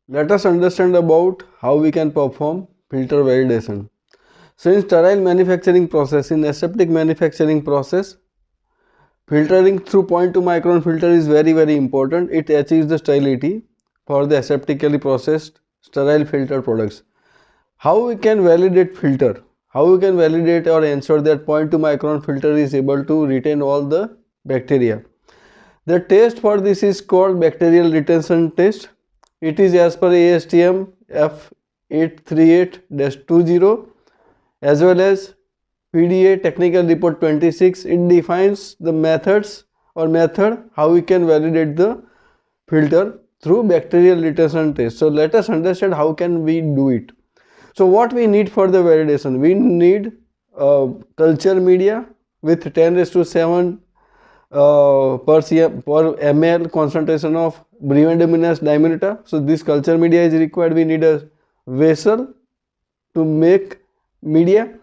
Let us understand about how we can perform filter validation. So in sterile manufacturing process, in aseptic manufacturing process, filtering through 0.2 micron filter is very important. It achieves the sterility for the aseptically processed sterile filter products. How we can validate filter? How we can validate or ensure that 0.2 micron filter is able to retain all the bacteria? The test for this is called bacterial retention test. It is as per ASTM F838-20 as well as PDA Technical Report 26. It defines the methods or method how we can validate the filter through bacterial retention test. So let us understand how can we do it. So what we need for the validation? We need culture media with 10⁷ per ml concentration of Brevidominas diminuta. So this culture media is required. We need a vessel to make media,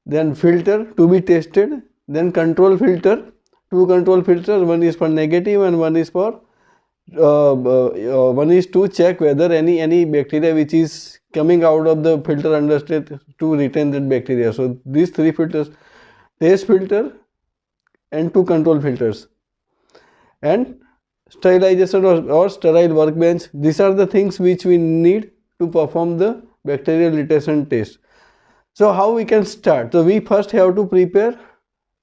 then filter to be tested, then control filter, two control filters, one is for negative and one is for one is to check whether any bacteria which is coming out of the filter understate to retain that bacteria. So these three filters, test filter and two control filters, and sterilization or sterile workbench, these are the things which we need to perform the bacterial retention test. So how we can start? So we first have to prepare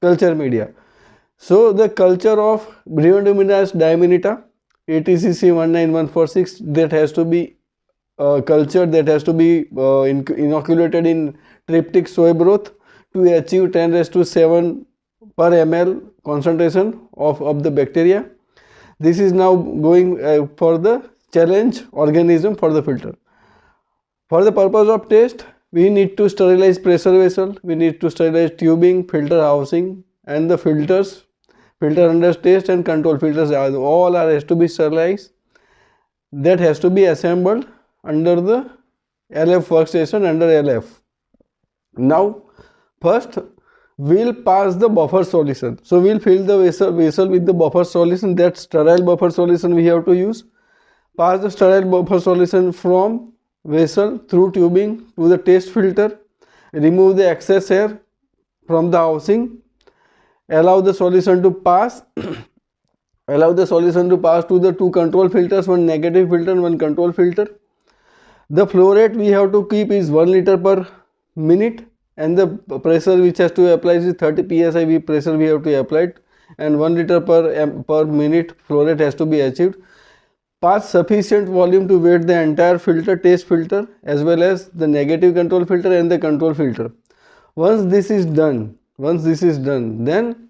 culture media. So the culture of Brevidominas diminuta ATCC 19146, that has to be culture that has to be inoculated in tryptic soy broth to achieve 10⁷ per ml concentration of the bacteria. This is now going for the challenge organism for the filter. For the purpose of test, we need to sterilize pressure vessel, we need to sterilize tubing, filter housing, and the filters, filter understate and control filters, all are has to be sterilized. That has to be assembled under the LF workstation under LF. Now first we'll pass the buffer solution. So we'll fill the vessel with the buffer solution, that sterile buffer solution we have to use. Pass the sterile buffer solution from vessel through tubing to the test filter, remove the excess air from the housing, allow the solution to pass allow the solution to pass to the two control filters, one negative filter and one control filter. The flow rate we have to keep is 1 liter per minute, and the pressure which has to apply is 30 psi pressure we have to apply it, and 1 liter per minute flow rate has to be achieved. Pass sufficient volume to wet the entire filter, test filter, as well as the negative control filter and the control filter. Once this is done, then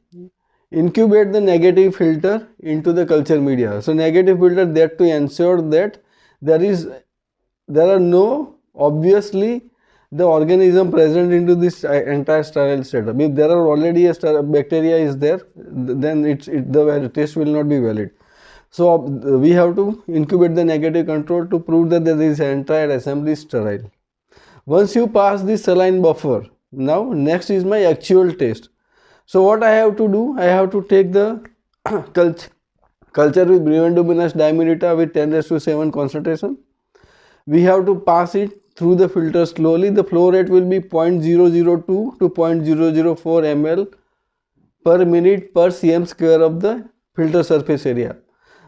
incubate the negative filter into the culture media. So negative filter, that to ensure that there are no obviously the organism present into this entire sterile setup. If there are already a bacteria is there, then the test will not be valid. So we have to incubate the negative control to prove that this entire assembly is sterile. Once you pass this saline buffer, now next is my actual test. So what I have to do, I have to take the culture with Brevidominas diminuta with 10⁷ concentration. We have to pass it through the filter slowly. The flow rate will be 0.002 to 0.004 ml per minute per cm square of the filter surface area.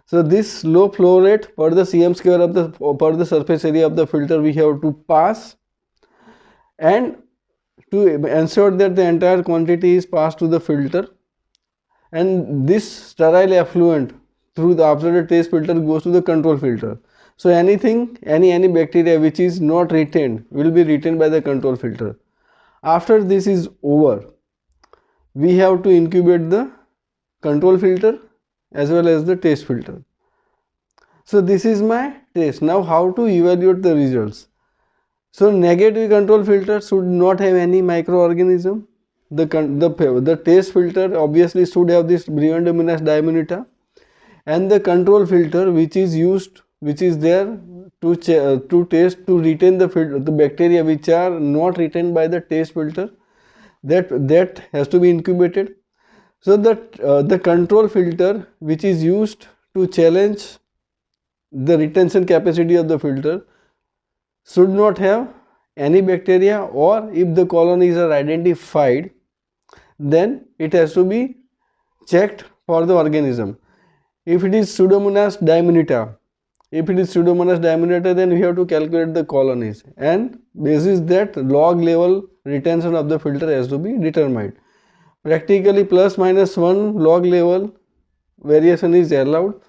So this low flow rate per the cm square of the surface area of the filter we have to pass, and to ensure that the entire quantity is passed to the filter, and this sterile effluent through the observed test filter goes to the control filter. So any bacteria which is not retained will be retained by the control filter. After this is over, we have to incubate the control filter as well as the test filter. So this is my test. Now how to evaluate the results? So negative control filter should not have any microorganism. The test filter obviously should have this Brevidominas diminuta, and the control filter which is there to test, to retain the bacteria which are not retained by the test filter, that has to be incubated. So that the control filter which is used to challenge the retention capacity of the filter should not have any bacteria, or if the colonies are identified, then it has to be checked for the organism. If it is Pseudomonas diminuta, then we have to calculate the colonies, and basis that log level retention of the filter has to be determined. Practically plus minus 1 log level variation is allowed.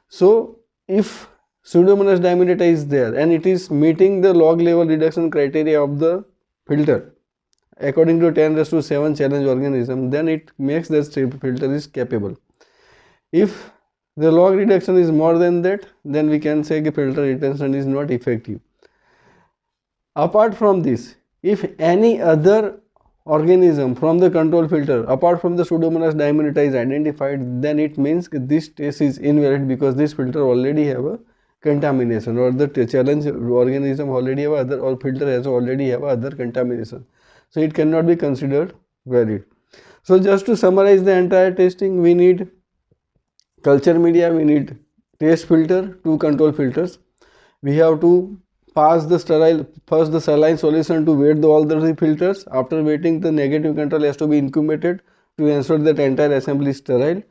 So if Pseudomonas diminuta is there and it is meeting the log level reduction criteria of the filter according to 10⁷ challenge organism, then it makes that filter is capable. If the log reduction is more than that, then we can say the filter retention is not effective. Apart from this, if any other organism from the control filter apart from the Pseudomonas diminuta is identified, then it means this test is invalid, because this filter already have a contamination, or the challenge organism already have other, or filter has already have other contamination, so it cannot be considered valid. So just to summarize the entire testing, we need culture media, we need test filter, two control filters. We have to pass the saline solution to weight all the three filters. After weighting, the negative control has to be incubated to ensure that entire assembly is sterile.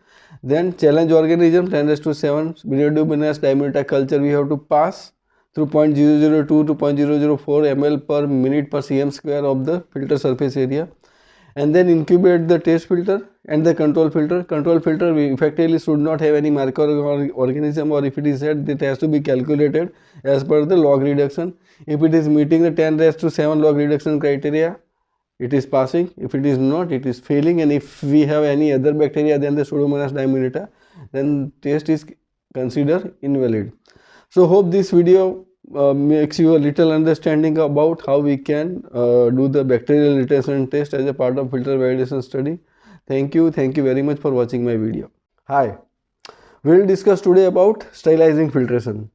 Then challenge organism 10⁷ Brilliantuminous diminuta culture we have to pass through 0.002 to 0.004 ml per minute per cm square of the filter surface area, and then incubate the test filter and the control filter. Control filter we effectively should not have any microorganism, or if it is said, it has to be calculated as per the log reduction. If it is meeting the 10⁷ log reduction criteria, it is passing. If it is not, it is failing. And if we have any other bacteria than the Pseudomonas diminuta, then test is considered invalid. So hope this video makes you a little understanding about how we can do the bacterial retention test as a part of filter validation study. Thank you very much for watching my video. Hi, we will discuss today about sterilizing filtration.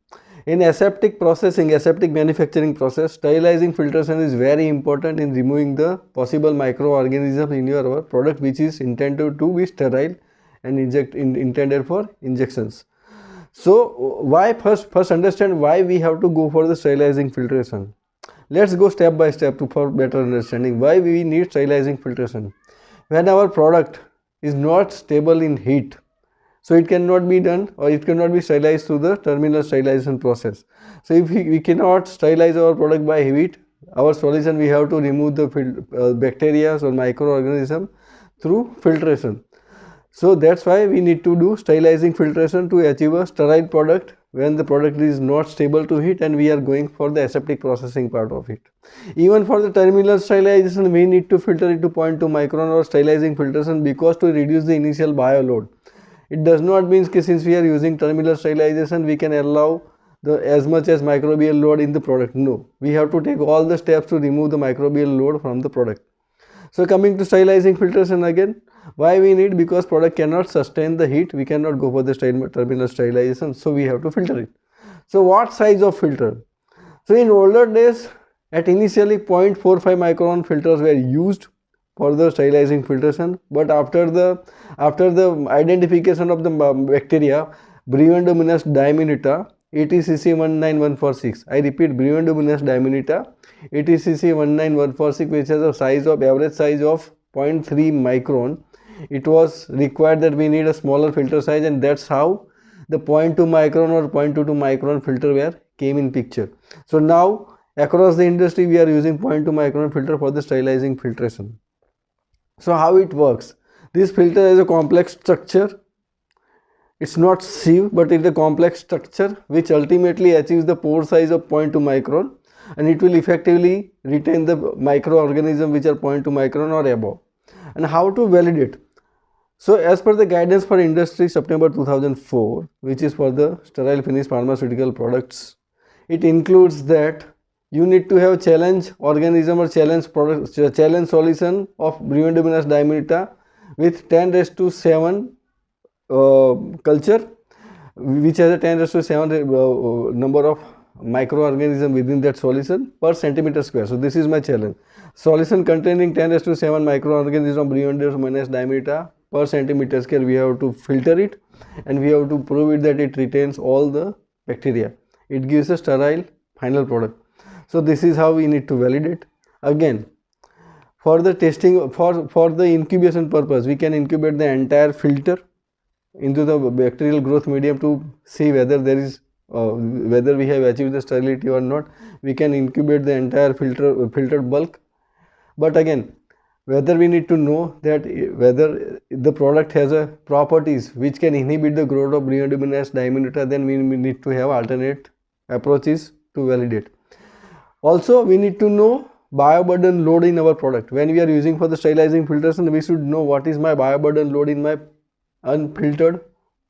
In aseptic manufacturing process, sterilizing filtration is very important in removing the possible microorganisms in your product which is intended to be sterile and intended for injections. So why first understand why we have to go for the sterilizing filtration. Let's go step by step for better understanding why we need sterilizing filtration. When our product is not stable in heat, so it cannot be done, or it cannot be sterilized through the terminal sterilization process. So if we cannot sterilize our product by heat, our solution, we have to remove the bacteria or microorganism through filtration. So that's why we need to do sterilizing filtration to achieve a sterile product when the product is not stable to heat and we are going for the aseptic processing part of it. Even for the terminal sterilization, we need to filter it to 0.2 micron or sterilizing filtration, because to reduce the initial bio load. It does not mean that since we are using terminal sterilization, we can allow as much as microbial load in the product. No, we have to take all the steps to remove the microbial load from the product. So coming to sterilizing filtration again, why we need? Because product cannot sustain the heat, we cannot go for the terminal sterilization, so we have to filter it. So what size of filter? So in older days, at initially 0.45 micron filters were used for the sterilizing filtration, but after the identification of the bacteria Brilliantuminous diminuta ATCC 19146, I repeat, Brilliantuminous diminuta ATCC 19146, which has a average size of 0.3 micron, it was required that we need a smaller filter size, and that's how the 0.2 micron or 0.22 micron filter came in picture. So now across the industry we are using 0.2 micron filter for the sterilizing filtration. So how it works? This filter has a complex structure. It's not sieve, but it's a complex structure which ultimately achieves the pore size of 0.2 micron, and it will effectively retain the microorganisms which are 0.2 micron or above. And how to validate? So as per the guidance for industry September 2004, which is for the sterile finished pharmaceutical products, it includes that you need to have challenge organism or challenge solution of Brilliantuminous diminuta with 10⁷ culture, which has a 10⁷ number of microorganism within that solution per centimeter square. So this is my challenge. Solution containing 10⁷ microorganism of Brilliantuminous diminuta per centimeter square, we have to filter it and we have to prove it that it retains all the bacteria. it gives a sterile final product. So this is how we need to validate. Again, for the testing, for the incubation purpose, we can incubate the entire filter into the bacterial growth medium to see whether there is whether we have achieved the sterility or not. We can incubate the entire filtered bulk. But again, whether we need to know that whether the product has a properties which can inhibit the growth of Bryonideomonas diminuta, then we need to have alternate approaches to validate. Also, we need to know bioburden load in our product. When we are using for the sterilizing filtration, we should know what is my bioburden load in my unfiltered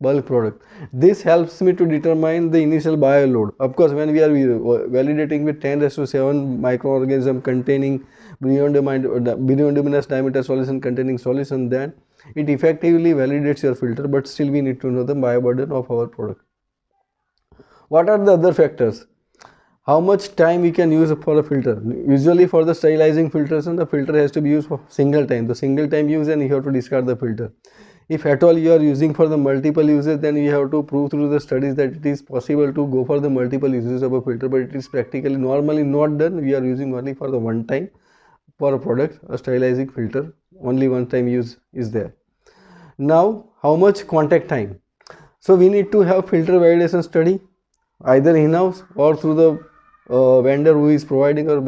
bulk product. This helps me to determine the initial bio load. Of course, when we are validating with 10⁷ microorganism containing Bryonideomonas diameter solution containing solution, then it effectively validates your filter, but still we need to know the bioburden of our product. What are the other factors? How much time we can use for a filter? Usually for the sterilizing filtration, the filter has to be used for single time. The single time use, and you have to discard the filter. If at all you are using for the multiple uses, then you have to prove through the studies that it is possible to go for the multiple uses of a filter, but it is practically normally not done. We are using only for the one time for a product, a sterilizing filter, only one time use is there. Now, how much contact time? So we need to have filter validation study either in-house or through the vendor who is providing us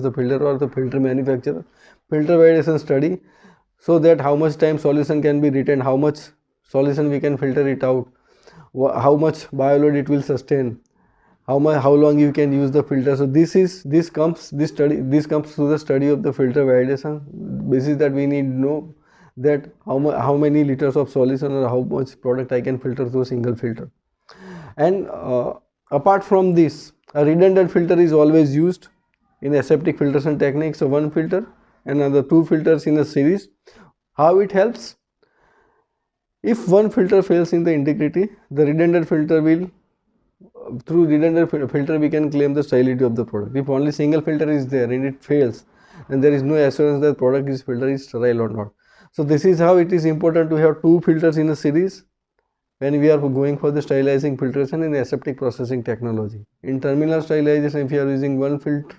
the filter, or the filter manufacturer. Filter validation study, so that how much time solution can be retained, how much solution we can filter it out, how much bioload it will sustain, how long you can use the filter. So this comes through the study of the filter validation. Basis that we need to know that how many liters of solution or how much product I can filter through a single filter. And apart from this, a redundant filter is always used in aseptic filtration techniques. So one filter and another two filters in a series. How it helps? If one filter fails in the integrity, the redundant filter will, through redundant filter we can claim the sterility of the product. If only single filter is there and it fails, then there is no assurance that product is filter is sterile or not. So this is how it is important to have two filters in a series when we are going for the sterilizing filtration in aseptic processing technology. In terminal sterilization, if you are using one filter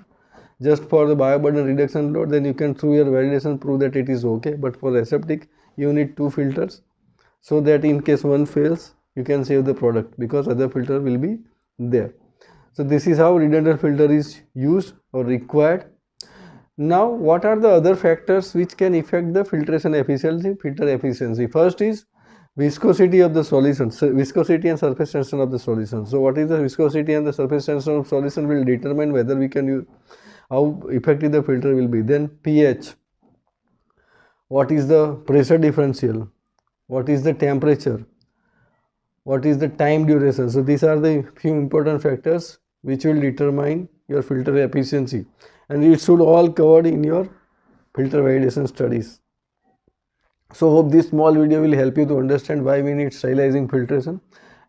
just for the bioburden reduction load, then you can through your validation prove that it is okay. But for aseptic, you need two filters, so that in case one fails, you can save the product because other filter will be there. So this is how redundant filter is used or required. Now, what are the other factors which can affect the filtration efficiency, filter efficiency? First is viscosity of the solution, viscosity and surface tension of the solution. So what is the viscosity and the surface tension of solution will determine whether we can use, how effective the filter will be. Then pH, what is the pressure differential, what is the temperature, what is the time duration. So these are the few important factors which will determine your filter efficiency, and it should all covered in your filter validation studies. So hope this small video will help you to understand why we need sterilizing filtration.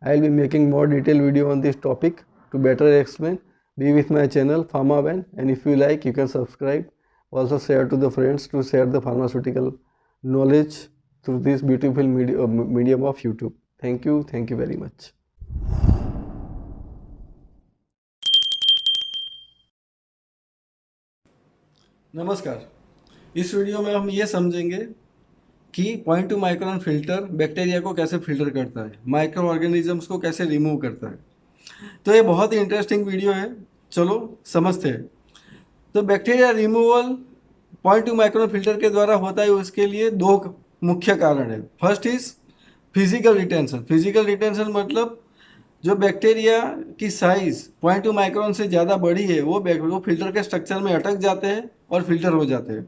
I will be making more detailed video on this topic to better explain. Be with my channel PHARMAVEN, and if you like, you can subscribe. Also share to the friends to share the pharmaceutical knowledge through this beautiful medium of YouTube. Thank you very much. नमस्कार, इस video में हम ये समझेंगे कि 0.2 micron filter bacteria को कैसे filter करता है, माइक्रो ऑर्गेनिजम्स को कैसे रिमूव करता है। तो ये बहुत ही इंटरेस्टिंग वीडियो है, चलो समझते हैं। तो बैक्टीरिया रिमूवल 0.2 माइक्रोन फिल्टर के द्वारा होता है, उसके लिए दो मुख्य कारण है। First is physical retention. Physical retention मतलब जो बैक्टीरिया की साइज 0.2 माइक्रोन से ज़्यादा बड़ी है वो फिल्टर के स्ट्रक्चर में अटक जाते हैं और फिल्टर हो जाते हैं।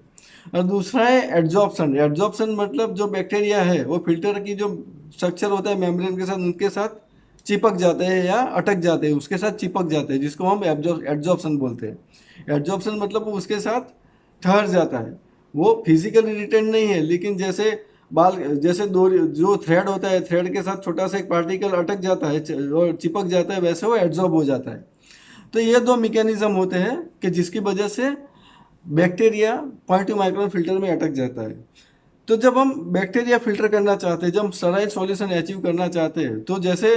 और दूसरा है एड्जॉर्प्शन। एड्जॉर्प्शन मतलब जो बैक्टीरिया है वो फिल्टर की जो स्ट्रक्चर होता है मेम्ब्रेन के साथ, उनके साथ चिपक जाते हैं या अटक जाते हैं, उसके साथ चिपक जाते हैं, जिसको हम एड्जॉर्प्शन बोलते हैं। एड्जॉर्प्शन मतलब वो उसके साथ ठहर जाता है। वो फिजिकली रिटेंट नहीं है, लेकिन जैसे दो जो थ्रेड होता है, थ्रेड के साथ छोटा सा एक पार्टिकल अटक जाता है और चिपक जाता है, वैसे वो एड्जॉर्ब हो जाता है। तो ये दो मैकेनिज्म होते हैं कि जिसकी वजह से बैक्टीरिया 0.2 माइक्रोन फिल्टर में अटक जाता है। तो जब हम बैक्टीरिया फिल्टर करना चाहते हैं, जब हम स्टराइल सॉल्यूशन अचीव करना चाहते हैं, तो जैसे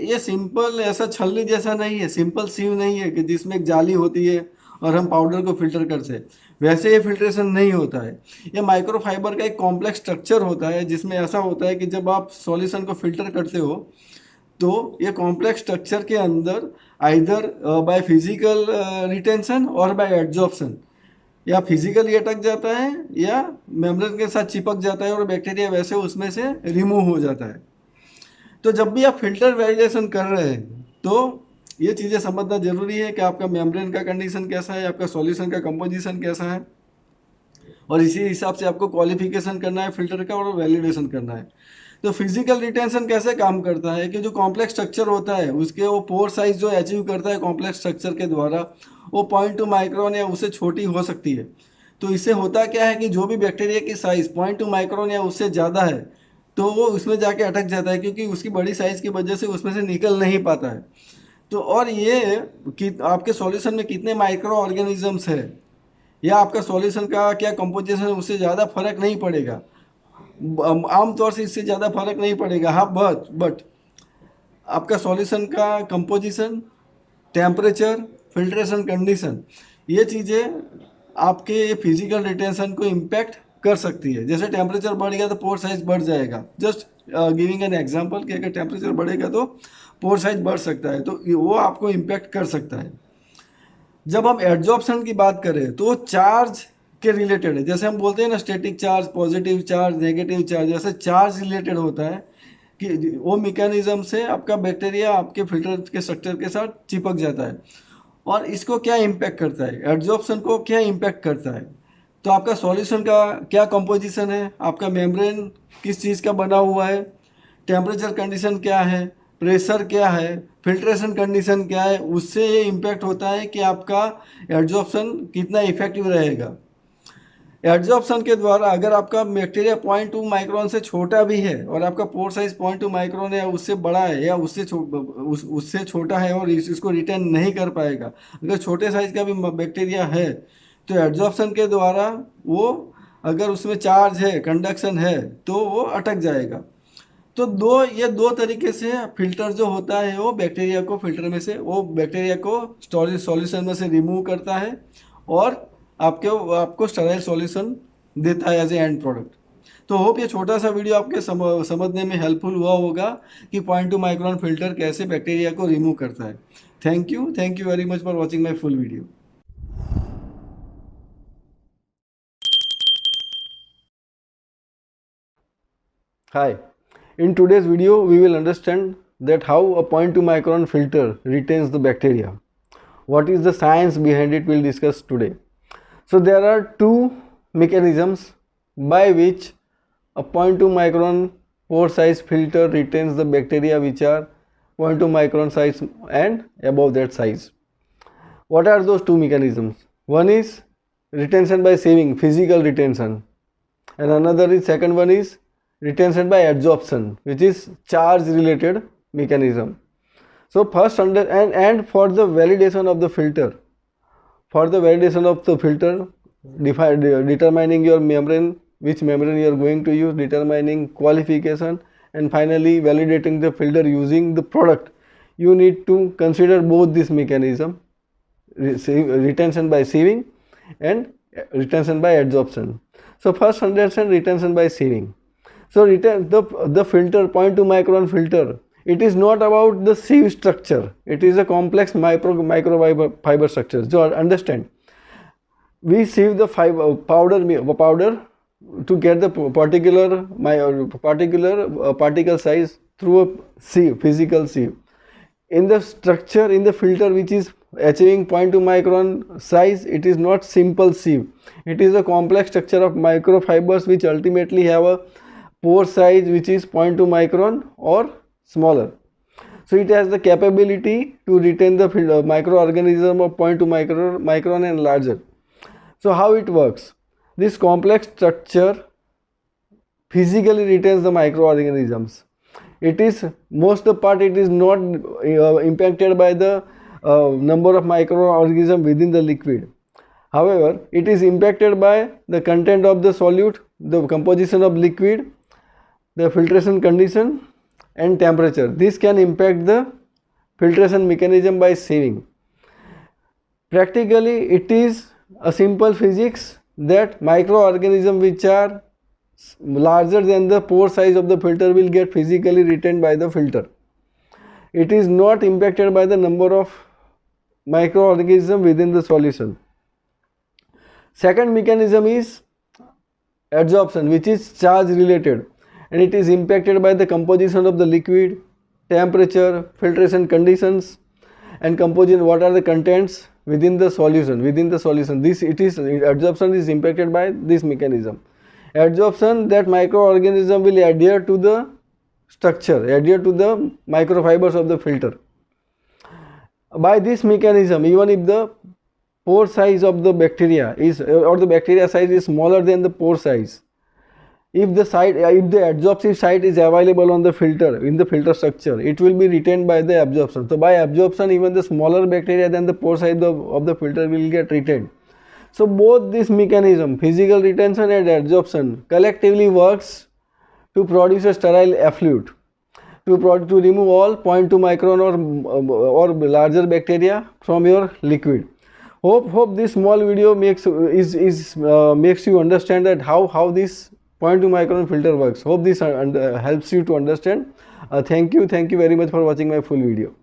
ये सिंपल ऐसा छलनी जैसा नहीं है, सिंपल सीव नहीं है कि जिसमें एक जाली होती है और हम पाउडर को फिल्टर करते हैं, वैसे ये फिल्ट्रेशन नहीं होता है। ये माइक्रोफाइबर का एक कॉम्प्लेक्स स्ट्रक्चर होता है, जिसमें ऐसा होता है कि जब आप सॉल्यूशन को फिल्टर करते हो तो ये कॉम्प्लेक्स स्ट्रक्चर के अंदर आइदर बाय फिजिकल रिटेंशन और बाय एड्जॉर्प्शन, या फिजिकली अटक जाता है या मेम्ब्रेन के साथ चिपक जाता है और बैक्टीरिया वैसे उसमें से रिमूव हो जाता है। तो जब भी आप फिल्टर वैलिडेशन कर रहे हैं तो ये चीज़ें समझना जरूरी है कि आपका मेम्ब्रेन का कंडीशन कैसा है, आपका सॉल्यूशन का कंपोजिशन कैसा है, और इसी हिसाब से आपको क्वालिफिकेशन करना है फिल्टर का और वैलिडेशन करना है। तो फिजिकल रिटेंशन कैसे काम करता है कि जो कॉम्प्लेक्स स्ट्रक्चर होता है उसके वो पोर साइज जो अचीव करता है कॉम्प्लेक्स स्ट्रक्चर के द्वारा, वो 0.2 माइक्रोन या उससे छोटी हो सकती है। तो इससे होता क्या है कि जो भी बैक्टीरिया की साइज 0.2 माइक्रोन या उससे ज़्यादा है तो वो उसमें जाके अटक जाता है, क्योंकि उसकी बड़ी साइज़ की वजह से उसमें से निकल नहीं पाता है। तो और ये कि आपके सॉल्यूशन में कितने माइक्रो ऑर्गेनिजम्स है या आपका सॉल्यूशन का क्या कंपोजिशन है, उससे ज़्यादा फर्क नहीं पड़ेगा। आमतौर से इससे ज़्यादा फर्क नहीं पड़ेगा। हाँ, बट आपका सॉल्यूशन का कंपोजिशन, टेम्परेचर, फिल्ट्रेशन कंडीशन, ये चीज़ें आपके फिजिकल रिटेंशन को इम्पैक्ट कर सकती है। जैसे टेम्परेचर बढ़ गया तो पोर साइज बढ़ जाएगा। जस्ट गिविंग एन एग्जांपल कि अगर टेम्परेचर बढ़ेगा तो पोर साइज बढ़ सकता है, तो वो आपको इम्पैक्ट कर सकता है। जब हम एड्जॉर्प्शन की बात करें तो चार्ज के रिलेटेड है। जैसे हम बोलते हैं ना static charge, positive charge, negative charge, जैसे चार्ज रिलेटेड होता है कि वो मैकेनिज्म से आपका बैक्टीरिया आपके फिल्टर के स्ट्रक्चर के साथ चिपक जाता है। और इसको क्या इम्पैक्ट करता है, एड्जॉर्प्शन को क्या इम्पैक्ट करता है, तो आपका सॉल्यूशन का क्या कंपोजिशन है, आपका मेम्ब्रेन किस चीज़ का बना हुआ है, टेम्परेचर कंडीशन क्या है, प्रेशर क्या है, फिल्ट्रेशन कंडीशन क्या है, उससे ये इम्पैक्ट होता है कि आपका एड्जॉर्प्शन कितना इफेक्टिव रहेगा। एड्जॉर्प्शन के द्वारा अगर आपका बैक्टीरिया 0.2 माइक्रोन से छोटा भी है और आपका पोर साइज 0.2 माइक्रोन है या उससे बड़ा है या उससे छोटा है और इसको रिटेन नहीं कर पाएगा, अगर छोटे साइज का भी बैक्टीरिया है तो एड्जॉर्प्शन के द्वारा वो अगर उसमें चार्ज है, कंडक्शन है, तो वो अटक जाएगा। तो ये दो तरीके से फिल्टर जो होता है वो बैक्टीरिया को फिल्टर में से, वो बैक्टीरिया को सॉल्यूशन में से रिमूव करता है और आपको स्टराइल सॉल्यूशन देता है एज ए एंड प्रोडक्ट। तो होप ये छोटा सा वीडियो आपके समझने में हेल्पफुल हुआ होगा कि 0.2 माइक्रोन फिल्टर कैसे बैक्टीरिया को रिमूव करता है। Thank you very much for watching my full video. Hi, in today's video we will understand that how a 0.2 micron filter retains the bacteria. What is the science behind it, we'll discuss today. So there are two mechanisms by which a 0.2 micron pore size filter retains the bacteria which are 0.2 micron size and above that size. What are those two mechanisms? One is retention by sieving, physical retention, and another is second one is retention by adsorption, which is charge related mechanism. So first and for the validation of the filter, determining your membrane, which membrane you are going to use, determining qualification, and finally validating the filter using the product, you need to consider both this mechanism, retention by sieving and retention by adsorption. So first understand retention by sieving. So the filter, 0.2 micron filter, it is not about the sieve structure, it is a complex microfiber structure. So understand, we sieve the powder to get the particular particle size through a sieve, physical sieve. In the structure, in the filter which is achieving 0.2 micron size, it is not simple sieve, it is a complex structure of microfibers which ultimately have a pore size which is 0.2 micron or smaller. So it has the capability to retain the microorganism of 0.2 micron and larger. So how it works? This complex structure physically retains the microorganisms. It is most of the part it is not impacted by the number of microorganisms within the liquid. However, it is impacted by the content of the solute, the composition of liquid, the filtration condition and temperature. This can impact the filtration mechanism by sieving. Practically, it is a simple physics that microorganisms which are larger than the pore size of the filter will get physically retained by the filter. It is not impacted by the number of microorganisms within the solution. Second mechanism is adsorption, which is charge related, and it is impacted by the composition of the liquid, temperature, filtration conditions and composition, what are the contents within the solution. Adsorption is impacted by this mechanism. Adsorption, that microorganism will adhere to the structure, adhere to the microfibers of the filter. By this mechanism, even if the pore size of the bacteria is, or the bacteria size is smaller than the pore size, if the adsorptive site is available on the filter, in the filter structure, it will be retained by the absorption. So by absorption, even the smaller bacteria than the pore size of the filter will get retained. So both this mechanism, physical retention and adsorption, collectively works to produce a sterile effluent, to remove all 0.2 micron or larger bacteria from your liquid. Hope this small video makes you understand that how this 0.2 micron filter works. Hope this helps you to understand. Thank you very much for watching my full video.